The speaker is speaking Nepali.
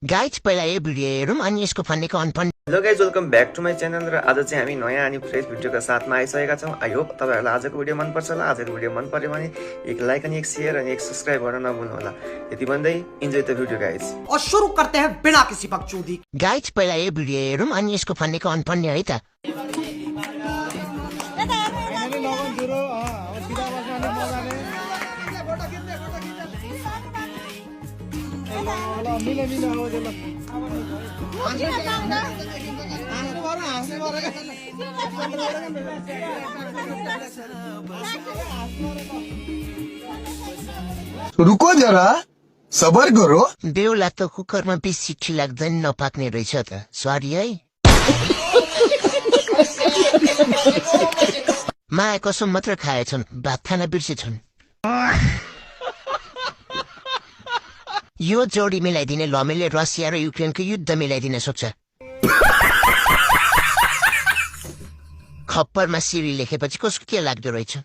गाइज पहिला यो भिडियो हेरौँ अनि यसको फन्नेको अनफन्ने। Hello guys, welcome back to my channel. र आज चाहिँ हामी नयाँ अनि फ्रेस भिडियोका साथमा आइसकेका छौँ। आई होप तपाईँहरूलाई आजको भिडियो मनपर्छ होला। आजको भिडियो मन पर्यो भने एक लाइक अनि एक शेयर अनि एक सब्सक्राइब गर्न नभुल्नु होला। यति भन्दै इन्जोय द भिडियो गाइज। और शुरू करते हैं बिना किसी बकचोदी। गाइज पहिला यो भिडियो हेरौँ अनि यसको फन्नेको अनफन्ने है त। रुको जरा सबर करो। बेहुला त कुकरमा बेसी छिट्ठी लाग्दैन, नपाक्ने रहेछ त। सरी है। माया कसम मात्र खाएछन्, भात खाना बिर्सेछन्। यो जोडी मिलाइदिने लमेले रसिया र युक्रेनको युद्ध मिलाइदिन सक्छ। खप्परमा सिरी लेखेपछि कसको के लाग्दो रहेछ।